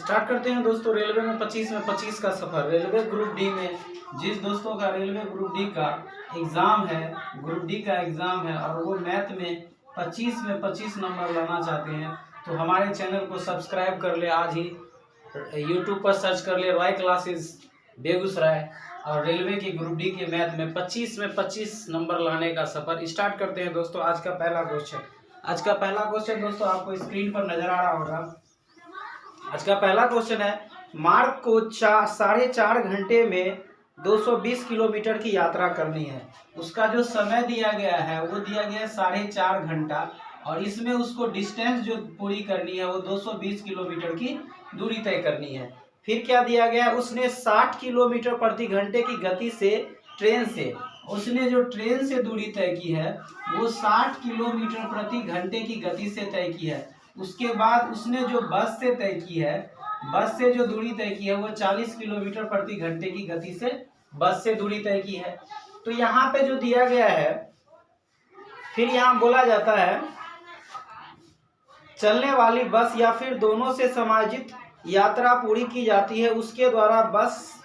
Start करते हैं दोस्तों। रेलवे में 25 में 25 का सफर। रेलवे ग्रुप डी में जिस दोस्तों का रेलवे ग्रुप डी का एग्जाम है, ग्रुप डी का एग्जाम है और वो मैथ में 25 में 25 नंबर लाना चाहते हैं तो हमारे चैनल को सब्सक्राइब कर ले आज ही। यूट्यूब पर सर्च कर ले रॉय क्लासेस बेगूसराय और रेलवे की ग्रुप डी के मैथ में 25 में 25 नंबर लाने का सफर। स्टार्ट करते हैं दोस्तों। आज का पहला क्वेश्चन दोस्तों आपको स्क्रीन पर नजर आ रहा होगा। आज का पहला क्वेश्चन है, मार्ग को 4.5 घंटे में 220 किलोमीटर की यात्रा करनी है। उसका जो समय दिया गया है वो दिया गया है 4.5 घंटा और इसमें उसको डिस्टेंस जो पूरी करनी है वो 220 किलोमीटर की दूरी तय करनी है। फिर क्या दिया गया है, उसने 60 किलोमीटर प्रति घंटे की गति से उसने जो ट्रेन से दूरी तय की है वो 60 किलोमीटर प्रति घंटे की गति से तय की है। उसके बाद उसने जो बस से तय की है, बस से जो दूरी तय की है वो 40 किलोमीटर प्रति घंटे की गति से बस से दूरी तय की है। तो यहाँ पे जो दिया गया है, फिर यहाँ बोला जाता है चलने वाली बस या फिर दोनों से समायोजित यात्रा पूरी की जाती है, उसके द्वारा बस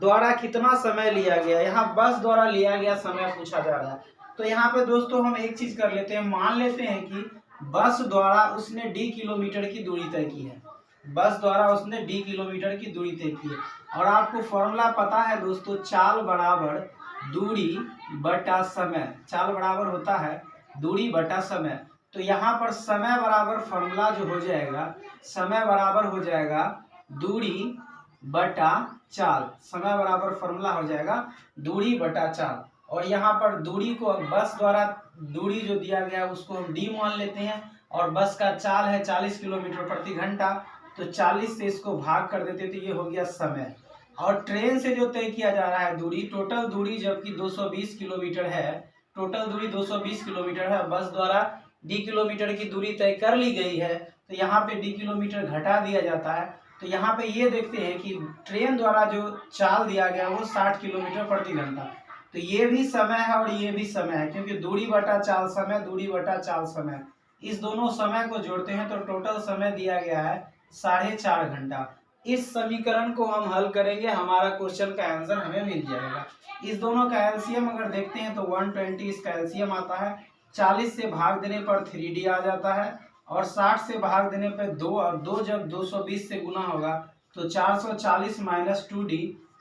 द्वारा कितना समय लिया गया। यहाँ बस द्वारा लिया गया समय पूछा जा रहा है। तो यहाँ पे दोस्तों हम एक चीज कर लेते हैं, मान लेते हैं कि बस द्वारा उसने d किलोमीटर की दूरी तय की है। बस द्वारा उसने d किलोमीटर की दूरी तय की है और आपको फॉर्मूला पता है दोस्तों, चाल बराबर दूरी बटा समय। चाल बराबर होता है दूरी बटा समय। तो यहाँ पर समय बराबर फॉर्मूला जो हो जाएगा, समय बराबर हो जाएगा दूरी बटा चाल। समय बराबर फॉर्मूला हो जाएगा दूरी बटा चाल। और यहाँ पर दूरी को बस द्वारा दूरी जो दिया गया उसको हम d मान लेते हैं और बस का चाल है 40 किलोमीटर प्रति घंटा, तो 40 से इसको भाग कर देते तो ये हो गया समय। और ट्रेन से जो तय किया जा रहा है दूरी, टोटल दूरी जबकि 220 किलोमीटर है, टोटल दूरी 220 किलोमीटर है, बस द्वारा d किलोमीटर की दूरी तय कर ली गई है तो यहाँ पे d किलोमीटर घटा दिया जाता है। तो यहाँ पे ये देखते हैं कि ट्रेन द्वारा जो चाल दिया गया वो 60 किलोमीटर प्रति घंटा, तो ये भी समय है और ये भी समय है क्योंकि दूरी बटा चाल समय, दूरी बटा चाल समय। इस दोनों समय को जोड़ते हैं तो टोटल समय दिया गया है 4.5 घंटा। इस समीकरण को हम हल करेंगे, हमारा क्वेश्चन का आंसर हमें मिल जाएगा। इस दोनों का एलसीएम अगर देखते हैं तो 120 इसका एलसीएम आता है। 40 से भाग देने पर 3d आ जाता है और 60 से भाग देने पर 2 और 2 जब 220 से गुना होगा तो 440 minus 2d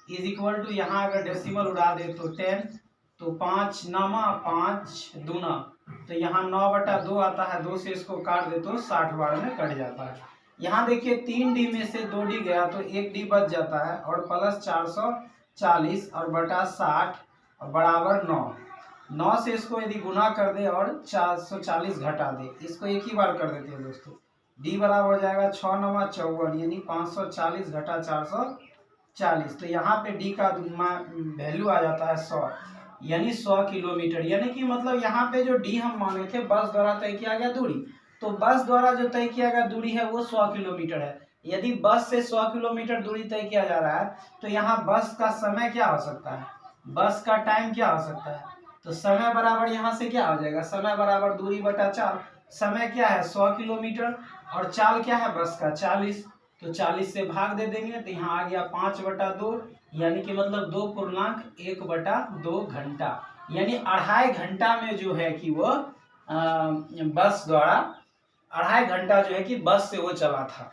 is equal to, यहाँ अगर डेसिमल उड़ा दे तो 10, तो 5 नामा 5 दूना, तो यहाँ 9/2 आता है। 2 से इसको काट दे तो 60 बार में कट जाता है। यहाँ देखिए 3d में से 2d गया तो 1d बच जाता है और प्लस 440 और बटा 60 और बराबर 9 से इसको यदि गुना कर दे और 440 घटा दे, इसको एक ही बार कर देते हैं दोस्तों। d बराबर हो जाएगा 6 9 54 यानी 540 घटा 440, तो यहाँ पे d का वैल्यू आ जाता है 100 यानी 100 किलोमीटर। यानी कि मतलब यहाँ पे जो d हम माने थे बस द्वारा तय किया गया दूरी, तो बस द्वारा जो तय किया गया दूरी है वो 100 किलोमीटर है। यदि बस से 100 किलोमीटर दूरी तय किया जा रहा है तो यहाँ बस का समय क्या हो सकता है, बस का टाइम क्या हो सकता है, तो समय बराबर यहाँ से क्या हो जाएगा, समय बराबर दूरी बटा चाल। समय क्या है 100 किलोमीटर और चाल क्या है बस का 40, तो 40 से भाग दे देंगे तो यहाँ आ गया 5/2 यानी कि मतलब 2.1/2 घंटा, यानी 2.5 घंटा में जो है कि वो बस द्वारा 2.5 घंटा जो है कि बस से वो चला था।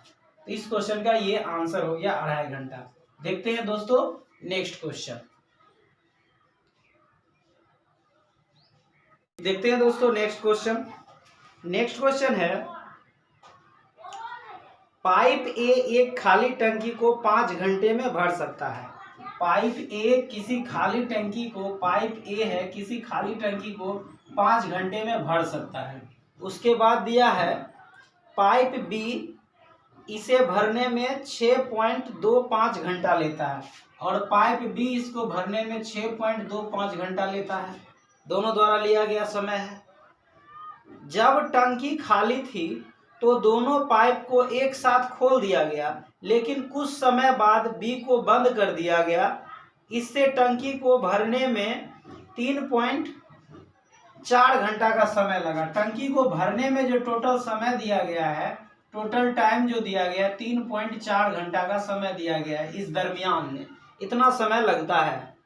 तो इस क्वेश्चन का ये आंसर हो गया 2.5 घंटा। देखते हैं दोस्तों नेक्स्ट क्वेश्चन। देखते हैं दोस्तों नेक्स्ट क्वेश्चन है, पाइप ए एक खाली टंकी को 5 घंटे में भर सकता है। पाइप ए किसी खाली टंकी को, पाइप ए है किसी खाली टंकी को 5 घंटे में भर सकता है। उसके बाद दिया है पाइप बी इसे भरने में 6.25 घंटा लेता है और पाइप बी इसको भरने में 6.25 घंटा लेता है। दोनों द्वारा लिया गया समय है। जब टंकी खाली थी तो दोनों पाइप को एक साथ खोल दिया गया, लेकिन कुछ समय बाद बी को बंद कर दिया गया। इससे टंकी को भरने में 3.4 घंटा का समय लगा। टंकी को भरने में जो टोटल समय दिया गया है टोटल टाइम जो दिया गया है 3.4 घंटा का समय दिया गया है। इस दरमियान में इतना समय लगता है।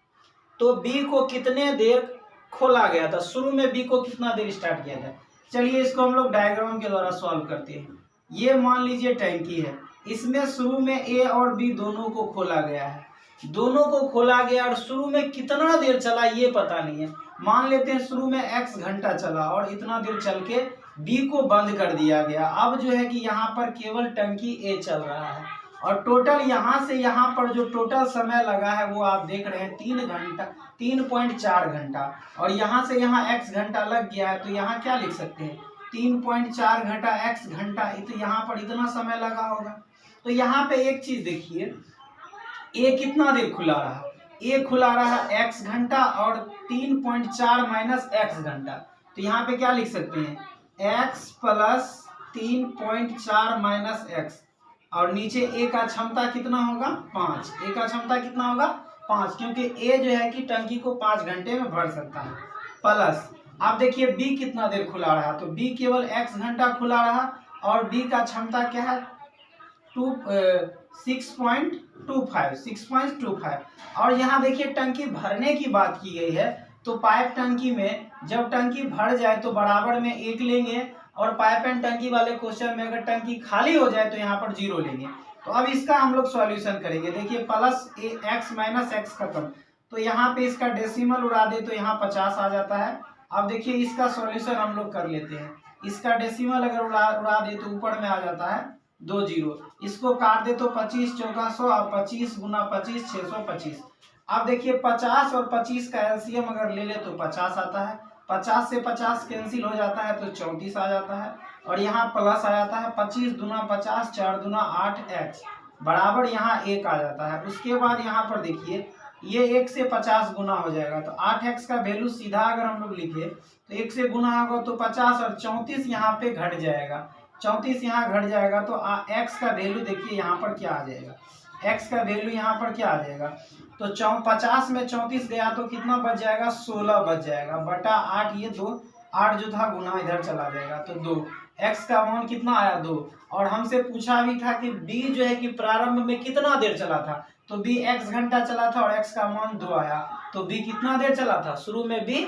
तो बी को कितने देर खोला गया था? शुरू में बी को कितना देर स्टार्ट किया था? चलिए इसको हम लोग डायग्राम के द्वारा सॉल्व करते हैं। ये मान लीजिए टैंकी है, इसमें शुरू में ए और बी दोनों को खोला गया है। दोनों को खोला गया और शुरू में कितना देर चला ये पता नहीं है। मान लेते हैं शुरू में x घंटा चला और इतना देर चल के बी को बंद कर दिया गया। अब जो है कि यहाँ पर केवल टंकी ए चल रहा है और टोटल यहाँ से यहाँ पर जो टोटल समय लगा है वो आप देख रहे हैं 3.4 घंटा और यहाँ से यहाँ x घंटा लग गया है। तो यहाँ क्या लिख सकते हैं? 3.4 घंटा x घंटा, तो यहाँ पर इतना समय लगा होगा। तो यहाँ पे एक चीज देखिए, ए कितना देर खुला रहा? ए खुला रहा x घंटा और 3.4 माइनस x घंटा। तो यहाँ पे क्या लिख सकते हैं? x प्लस 3.4 माइनस x और नीचे ए का क्षमता कितना होगा? 5। ए का क्षमता कितना होगा? 5, क्योंकि ए जो है कि टंकी को 5 घंटे में भर सकता है। प्लस आप देखिए बी कितना देर खुला रहा? तो बी केवल x घंटा खुला रहा और बी का क्षमता क्या है? 6.25। और यहाँ देखिए टंकी भरने की बात की गई है। तो पाइप टंकी में जब टंकी भर जाए तो बराबर में 1 लेंगे और पाइप एंड टंकी वाले क्वेश्चन में अगर टंकी खाली हो जाए तो यहाँ पर 0 लेंगे। तो अब इसका हम लोग सॉल्यूशन करेंगे। देखिए प्लस x माइनस एक्स खत्म, तो यहाँ पे इसका डेसिमल उड़ा दे तो यहाँ 50 आ जाता है। अब देखिए इसका सॉल्यूशन हम लोग कर लेते हैं। इसका डेसिमल अगर उड़ा दे तो ऊपर में आ जाता है 2 0। इसको काट दे तो 25 चौका 100 और 25 गुना 25 625। अब देखिए 50 और 25 का एलसीएम अगर ले ले तो 50 आता है। 50 से 50 कैंसिल हो जाता है तो 34 आ जाता है और यहाँ प्लस आ जाता है 25 दूना 50 4 दूना 8x बराबर यहाँ 1 आ जाता है। उसके बाद यहाँ पर देखिए ये 1 से 50 गुना हो जाएगा तो 8x का वैल्यू सीधा अगर हम लोग लिखे तो 1 से गुना होगा तो 50 और 34 यहाँ पे घट जाएगा। 34 यहाँ घट जाएगा तो x का वैल्यू देखिए यहाँ पर क्या आ जाएगा? x का वैल्यू यहाँ पर क्या आ जाएगा? तो 50 में 34 गया तो कितना बच जाएगा? 16 बच जाएगा बटा 8। ये 2 8 जो था गुना इधर चला जाएगा तो 2। x का मान कितना आया? 2। और हमसे पूछा भी था कि b जो है कि प्रारंभ में कितना देर चला था? तो b x घंटा चला था और x का मान 2 आया। तो b कितना देर चला था? शुरू में b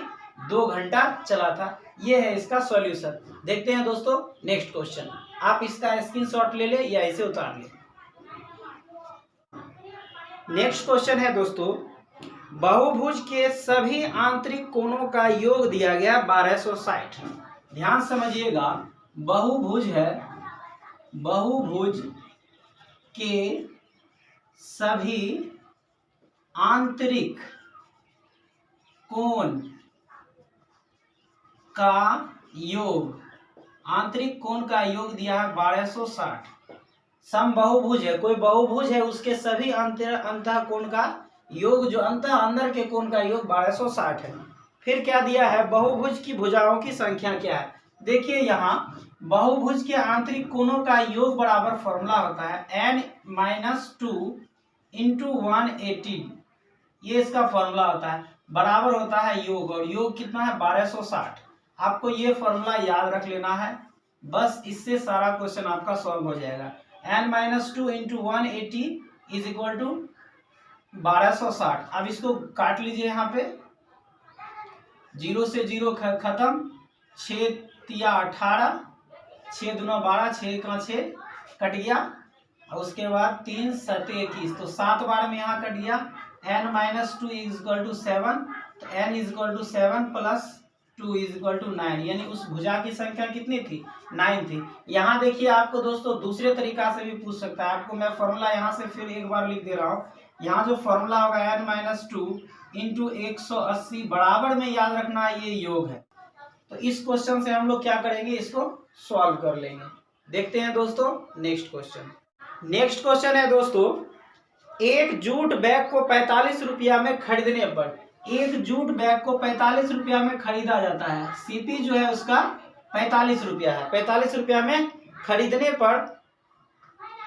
2 घंटा चला था। ये है इसका सॉल्यूशन। देखते हैं दोस्तों नेक्स्ट क्वेश्चन। आप इसका स्क्रीनशॉट ले ले या इसे उतार ले। नेक्स्ट क्वेश्चन है दोस्तों, बहुभुज के सभी आंतरिक कोणों का योग दिया गया 1260। ध्यान समझिएगा, बहुभुज है, बहुभुज के सभी आंतरिक कोण का योग, आंतरिक कोण का योग दिया है 1260। सम बहुभुज है, कोई बहुभुज है उसके सभी अंतः कोण का योग जो अंदर के कोण का योग 1260 है। फिर क्या दिया है? बहुभुज की भुजाओं की संख्या क्या है? देखिए यहाँ बहुभुज के आंतरिक कोणों का योग बराबर फॉर्मूला होता है n-2 इंटू 180। ये इसका फॉर्मूला होता है, बराबर होता है योग, और योग कितना है? 1260। आपको ये फॉर्मूला याद रख लेना है, बस इससे सारा क्वेश्चन आपका सॉल्व हो जाएगा। n-2 into 180 is equal to 1260। अब इसको काट लीजिए, यहाँ पे 0 से 0 खत्म, 6 तिया 18, 6 दूना 12, 6 का 6 कट गया और उसके बाद 3 7 21, तो 7 बार में यहाँ कट गया। n-2 इज इक्वल टू 7, तो n is equal to 7 plus 2 is equal to 9, यानी उस भुजा की संख्या कितनी थी? 9 थी। यहाँ देखिए आपको दोस्तों दूसरे तरीका से भी पूछ सकता है। आपको मैं फॉर्मूला यहाँ से फिर एक बार लिख दे रहा हूँ। यहाँ जो फॉर्मूला होगा n-2 इंटू 180 बराबर में याद रखना है ये योग है। तो इस क्वेश्चन से हम लोग क्या करेंगे? इसको सॉल्व कर लेंगे। देखते हैं दोस्तों नेक्स्ट क्वेश्चन। नेक्स्ट क्वेश्चन है दोस्तों, एक जूट बैग को 45 रुपया में खरीदने पर, एक जूट बैग को 45 रुपया में खरीदा जाता है। सीपी जो है उसका 45 रुपया है। 45 रुपया में खरीदने पर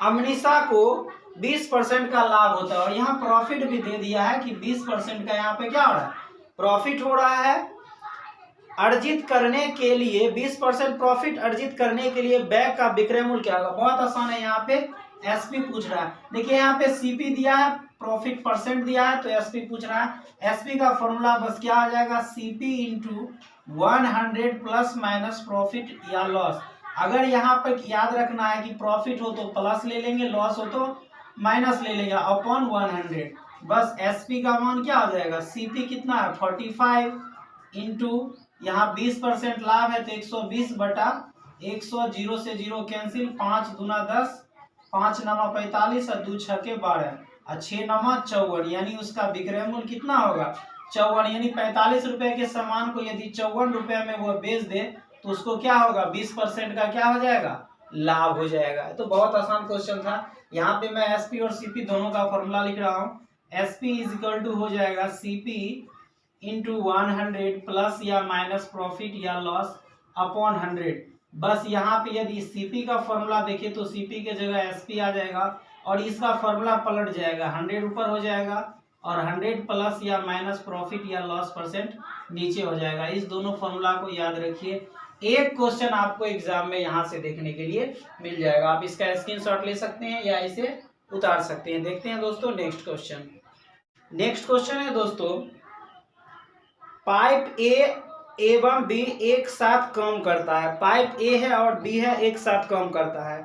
अमनीषा को 20% का लाभ होता है और यहाँ प्रॉफिट भी दे दिया है कि 20% का यहाँ पे क्या हो रहा है? प्रॉफिट हो रहा है। अर्जित करने के लिए 20% प्रॉफिट अर्जित करने के लिए बैग का विक्रय मूल्य क्या होगा। बहुत आसान है, यहाँ पे एसपी पूछ रहा है। देखिए यहाँ पे सीपी दिया है, प्रॉफिट परसेंट दिया है, तो एसपी पूछ रहा है। एसपी का फॉर्मूला बस क्या आ जाएगा, CP into 100 plus minus profit या लॉस। अगर यहाँ पर याद रखना है कि प्रॉफिट हो तो प्लस ले लेंगे, लॉस हो तो माइनस ले लेंगे, अपॉन 100। बस एसपी का मान क्या आ जाएगा, सीपी कितना है 45 इंटू यहाँ 20% लाभ है तो 120 बटा 100, 0 से 0 कैंसिल, 5 दूना 10, 5 नमा 45 और 2 छके 12 और 6 नमा 54, यानी उसका विक्रय मूल्य कितना होगा 54। यानी 45 रुपए के सामान को यदि 54 रुपए में वो बेच दे तो उसको क्या होगा, 20% का क्या हो जाएगा, लाभ हो जाएगा। तो बहुत आसान क्वेश्चन था। यहाँ पे मैं एसपी और सीपी दोनों का फॉर्मूला लिख रहा हूँ। एसपी इज इक्वल टू हो जाएगा सीपी इंटू 100 प्लस या माइनस प्रॉफिट या लॉस अपॉन 100। बस यहाँ पे यदि सीपी का फॉर्मूला देखें तो सीपी के जगह एसपी आ जाएगा और इसका फॉर्मूला पलट जाएगा, 100 ऊपर हो जाएगा और 100 प्लस या माइनस प्रॉफिट या लॉस परसेंट नीचे हो जाएगा। इस दोनों फॉर्मूला को याद रखिए। एक क्वेश्चन आपको एग्जाम में यहाँ से देखने के लिए मिल जाएगा। आप इसका स्क्रीनशॉट ले सकते हैं या इसे उतार सकते हैं। देखते हैं दोस्तों नेक्स्ट क्वेश्चन। नेक्स्ट क्वेश्चन है दोस्तों, पाइप ए एवं बी एक साथ काम करता है। पाइप ए है और बी है, एक साथ काम करता है।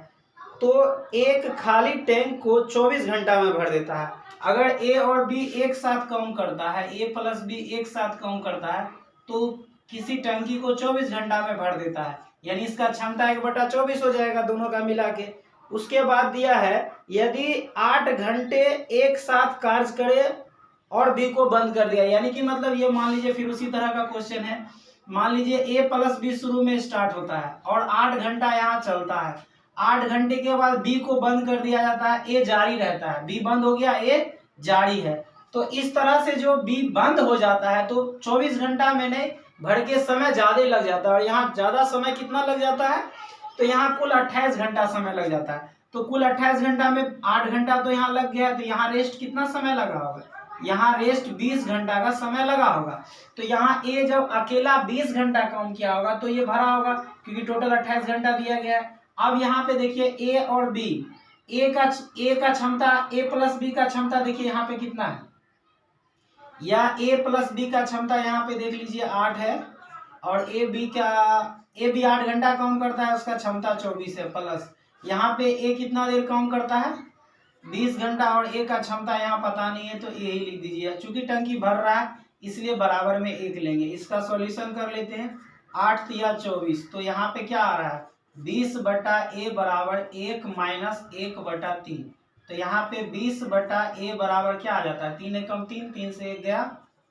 तो एक खाली टैंक को 24 घंटा में भर देता है। अगर ए और बी एक साथ काम करता है, ए प्लस बी एक साथ काम करता है, तो किसी टंकी को 24 घंटा में भर देता है, यानी इसका क्षमता 1/24 हो जाएगा दोनों का मिला के। उसके बाद दिया है यदि 8 घंटे एक साथ कार्य करे और बी को बंद कर दिया, यानी कि मतलब ये मान लीजिए फिर उसी तरह का क्वेश्चन है। मान लीजिए ए प्लस बी शुरू में स्टार्ट होता है और 8 घंटा यहाँ चलता है। 8 घंटे के बाद बी को बंद कर दिया जाता है, ए जारी रहता है। बी बंद हो गया, ए जारी है। तो इस तरह से जो बी बंद हो जाता है तो 24 घंटा में नहीं, भर के समय ज्यादा लग जाता है। और यहाँ ज्यादा समय कितना लग जाता है, तो यहाँ कुल 28 घंटा समय लग जाता है। तो कुल 28 घंटा में 8 घंटा तो यहाँ लग गया, तो यहाँ रेस्ट कितना समय लगा होगा, यहाँ रेस्ट 20 घंटा का समय लगा होगा। तो यहाँ ए जब अकेला 20 घंटा काम किया होगा तो ये भरा होगा, क्योंकि टोटल 28 घंटा दिया गया है। अब यहाँ पे देखिए ए और बी, ए का क्षमता, ए प्लस बी का क्षमता देखिए यहाँ पे कितना है, या ए प्लस बी का क्षमता यहाँ पे देख लीजिए 8 है, और ए बी 8 घंटा काम करता है, उसका क्षमता 24 है। प्लस यहाँ पे ए कितना देर काम करता है 20 घंटा, और ए का क्षमता यहाँ पता नहीं है तो ए ही लिख दीजिए। चूंकि टंकी भर रहा है इसलिए बराबर में 1 लेंगे। इसका सॉल्यूशन कर लेते हैं, 8 या 24, तो यहाँ पे क्या आ रहा है 20 बटा ए बराबर 1 माइनस 1/3। तो यहाँ पे 20 बटा ए बराबर क्या आ जाता है, 3 एकम 3, 3 से 1 गया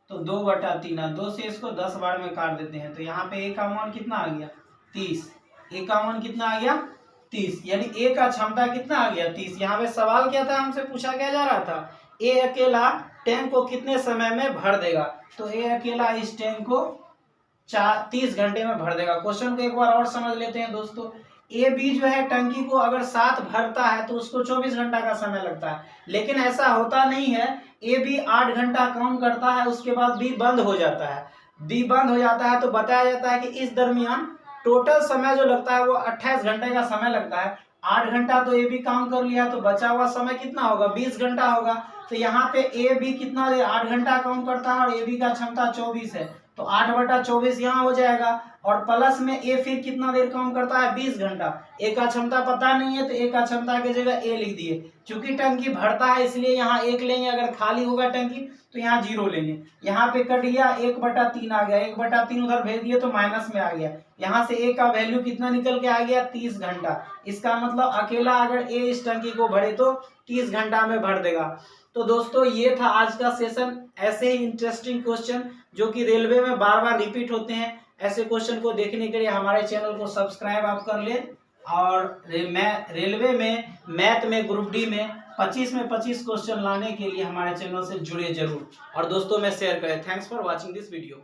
तो 2/3, 2 से इसको 10 बार में काट देते हैं। तो यहाँ पे ए का मान कितना आ गया 30, ए का मान कितना आ गया 30, यानी ए का क्षमता कितना आ गया 30। यहाँ पे सवाल क्या था, हमसे पूछा क्या जा रहा था, ए अकेला टैंक को कितने समय में भर देगा। तो ए अकेला इस टैंक को 30 घंटे में भर देगा। क्वेश्चन को एक बार और समझ लेते हैं दोस्तों। ए बी जो है टंकी को अगर साथ भरता है तो उसको 24 घंटा का समय लगता है, लेकिन ऐसा होता नहीं है। ए बी 8 घंटा काम करता है, उसके बाद बी बंद हो जाता है। बी बंद हो जाता है तो बताया जाता है कि इस दरमियान टोटल समय जो लगता है वो 28 घंटे का समय लगता है। 8 घंटा तो ए बी काम कर लिया तो बचा हुआ समय कितना होगा 20 घंटा होगा। तो यहाँ पे ए बी कितना 8 घंटा काम करता है और ए बी का क्षमता 24 है, तो 8/24 यहाँ हो जाएगा। और प्लस में ए फिर कितना देर काम करता है 20 घंटा। ए का क्षमता पता नहीं है तो ए का क्षमता की जगह ए लिख दिए। चूंकि टंकी भरता है इसलिए यहाँ 1 लेंगे, अगर खाली होगा टंकी तो यहाँ 0 लेंगे। यहाँ पे कट गया 1/3 आ गया, 1/3 उधर भेज दिए तो माइनस में आ गया। यहाँ से ए का वैल्यू कितना निकल के आ गया 30 घंटा। इसका मतलब अकेला अगर ए इस टंकी को भरे तो 30 घंटा में भर देगा। तो दोस्तों ये था आज का सेशन। ऐसे ही इंटरेस्टिंग क्वेश्चन जो कि रेलवे में बार बार रिपीट होते हैं, ऐसे क्वेश्चन को देखने के लिए हमारे चैनल को सब्सक्राइब आप कर ले। और रेलवे में मैथ में ग्रुप डी में 25 में 25 क्वेश्चन लाने के लिए हमारे चैनल से जुड़े जरूर, और दोस्तों में शेयर करें। Thanks for watching this video.